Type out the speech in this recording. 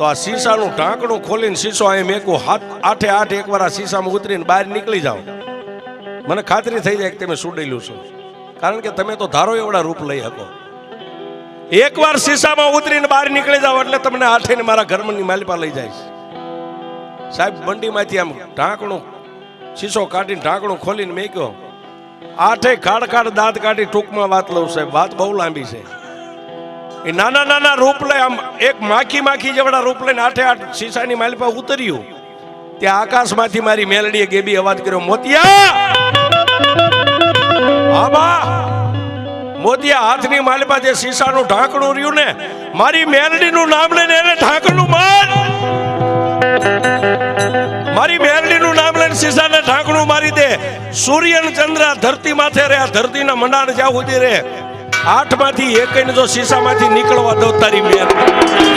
તો આ શીશાનું ઢાંકણું ખોલીને શીશો અહીં મેકું, આઠે આઠ એકવાર આ શીશામાં ઉતરીને બહાર નીકળી જાઓ, મને ખાતરી થઈ જાય કે તમે સુડેલું છો, કારણ કે તમે તો ધારો એવડા રૂપ લઈ શકો. એકવાર શીશામાં ઉતરીને બહાર નીકળી જાઓ એટલે તમને આઠે મારા ઘરની માલિપા લઈ જાય. સાહેબ બંડીમાંથી આમ ઢાંકણું શીશો કાઢીને ઢાંકણું ખોલીને મેક્યો, આઠે ખાડ દાંત કાઢી ટૂંકમાં વાત લઉં સાહેબ, વાત બહુ લાંબી છે. એ નાના નાના રૂપ લઈ આમ એક માખી જેવડા રૂપ લઈને આઠે આઠ શીશાની માલિપા ઉતર્યું, ત્યાં આકાશમાંથી મારી મેલડીએ ગેબી અવાજ કર્યો, મોતિયા! હા બા. મોતિયા હાથની માલિપા જે શીશાનું ઢાંકણું રહ્યું ને, મારી મેલડીનું નામ લઈને એને ઢાંકણું માર. મારી મેલડીનું નામ લઈને શીશાને ઢાંકણું મારી દે. સૂર્ય ને ચંદ્ર ધરતી માથે રે, ધરતીના મંડાણ જ્યાં સુધી રે, આઠમાંથી એકને જો શીશામાંથી નીકળવા દો તારી મેલડી.